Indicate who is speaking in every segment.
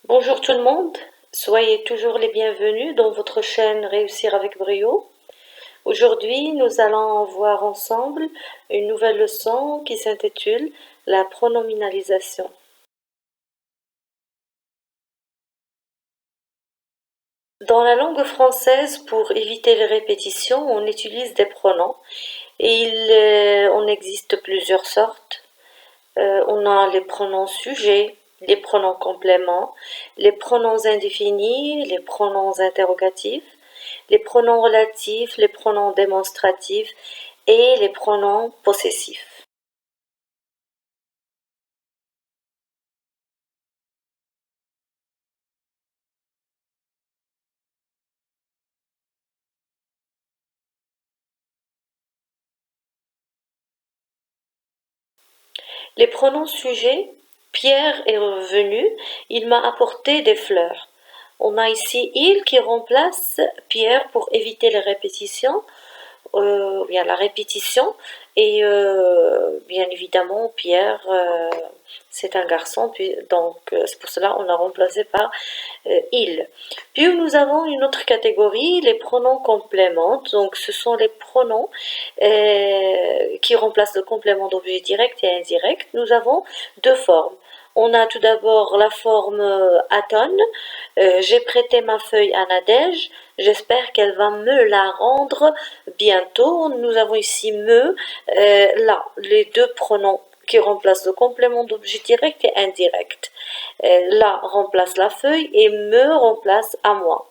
Speaker 1: Bonjour tout le monde, soyez toujours les bienvenus dans votre chaîne Réussir avec brio. Aujourd'hui, nous allons voir ensemble une nouvelle leçon qui s'intitule la pronominalisation. Dans la langue française, pour éviter les répétitions, on utilise des pronoms et on existe plusieurs sortes. On a les pronoms sujets, les pronoms compléments, les pronoms indéfinis, les pronoms interrogatifs, les pronoms relatifs, les pronoms démonstratifs et les pronoms possessifs. Les pronoms sujets, Pierre est revenu, il m'a apporté des fleurs. On a ici il qui remplace Pierre pour éviter les répétitions, bien la répétition, et bien évidemment Pierre c'est un garçon, donc c'est pour cela on l'a remplacé par il. Puis nous avons une autre catégorie, les pronoms compléments. Donc ce sont les pronoms qui remplacent le complément d'objet direct et indirect. Nous avons deux formes. On a tout d'abord la forme Aton. J'ai prêté ma feuille à Nadège. J'espère qu'elle va me la rendre bientôt. Nous avons ici me. Là, les deux pronoms qui remplacent le complément d'objet direct et indirect. Là remplace la feuille et me remplace à moi.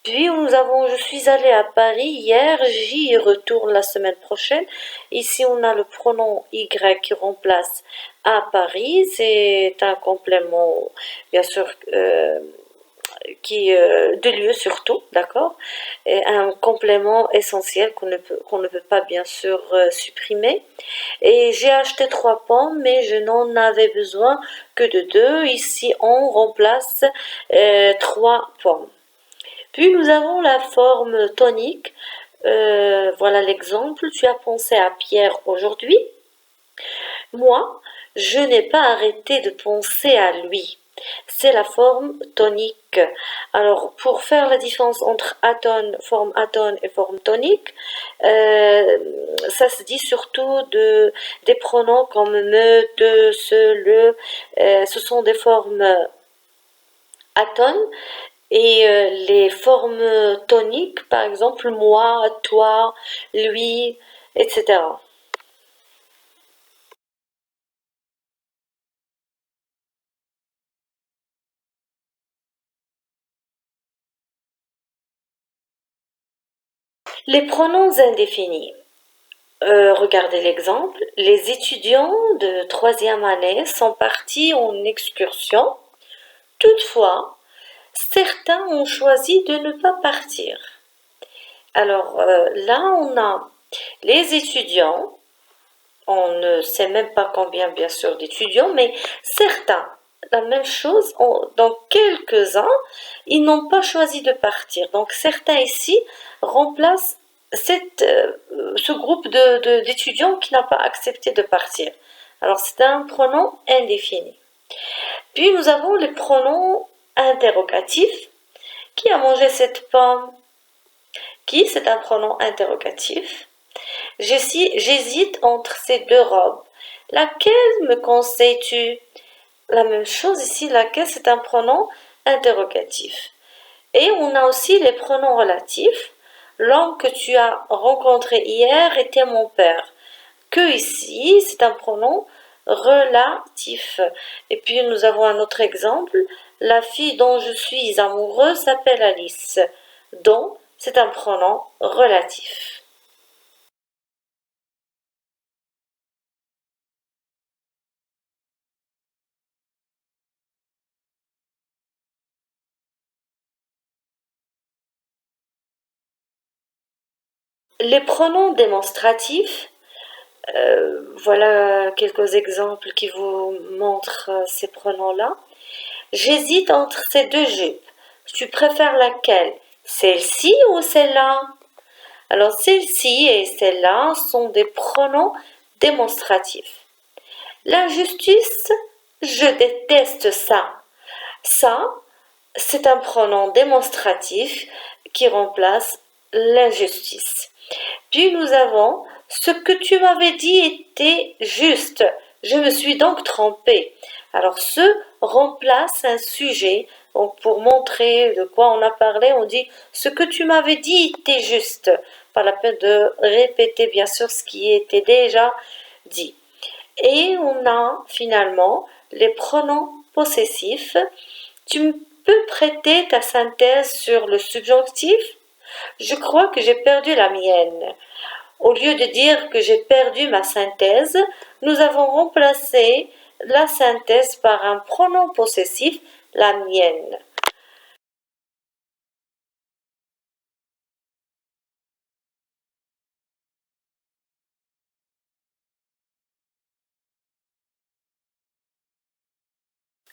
Speaker 1: Puis nous avons, je suis allée à Paris hier, j'y retourne la semaine prochaine. Ici on a le pronom Y qui remplace à Paris, c'est un complément bien sûr de lieu surtout, d'accord, et un complément essentiel qu'on ne peut pas bien sûr supprimer. Et j'ai acheté 3 pommes, mais je n'en avais besoin que de 2. Ici, on remplace 3 pommes. Puis nous avons la forme tonique. Voilà l'exemple. Tu as pensé à Pierre aujourd'hui. Moi, je n'ai pas arrêté de penser à lui. C'est la forme tonique. Alors, pour faire la différence entre forme atone et forme tonique, ça se dit surtout des pronoms comme me, te, ce, le. Ce sont des formes atones et les formes toniques, par exemple, moi, toi, lui, etc. Les pronoms indéfinis. Regardez l'exemple. Les étudiants de troisième année sont partis en excursion. Toutefois, certains ont choisi de ne pas partir. Alors là, on a les étudiants. On ne sait même pas combien, bien sûr, d'étudiants, mais certains, la même chose, dans quelques-uns, ils n'ont pas choisi de partir. Donc certains ici remplacent ce groupe d'étudiants qui n'a pas accepté de partir. Alors c'est un pronom indéfini. Puis nous avons les pronoms interrogatifs. Qui a mangé cette pomme? Qui, c'est un pronom interrogatif. J'hésite entre ces deux robes. Laquelle me conseilles-tu? La même chose ici, laquelle, c'est un pronom interrogatif. Et on a aussi les pronoms relatifs. L'homme que tu as rencontré hier était mon père. Que ici, c'est un pronom relatif. Et puis nous avons un autre exemple. La fille dont je suis amoureuse s'appelle Alice. Dont, c'est un pronom relatif. Les pronoms démonstratifs, voilà quelques exemples qui vous montrent ces pronoms-là. J'hésite entre ces deux jupes. Tu préfères laquelle? Celle-ci ou celle-là? Alors celle-ci et celle-là sont des pronoms démonstratifs. L'injustice, je déteste ça. Ça, c'est un pronom démonstratif qui remplace l'injustice. Puis nous avons ce que tu m'avais dit était juste. Je me suis donc trompée. Alors ce remplace un sujet. Donc pour montrer de quoi on a parlé, on dit ce que tu m'avais dit était juste. Pas la peine de répéter bien sûr ce qui était déjà dit. Et on a finalement les pronoms possessifs. Tu peux prêter ta synthèse sur le subjonctif? Je crois que j'ai perdu la mienne. Au lieu de dire que j'ai perdu ma synthèse, nous avons remplacé la synthèse par un pronom possessif, la mienne.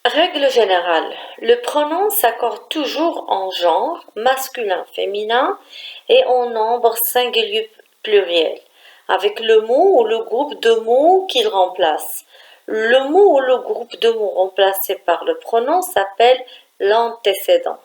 Speaker 1: Règle générale, le pronom s'accorde toujours en genre, masculin, féminin, et en nombre singulier pluriel, avec le mot ou le groupe de mots qu'il remplace. Le mot ou le groupe de mots remplacé par le pronom s'appelle l'antécédent.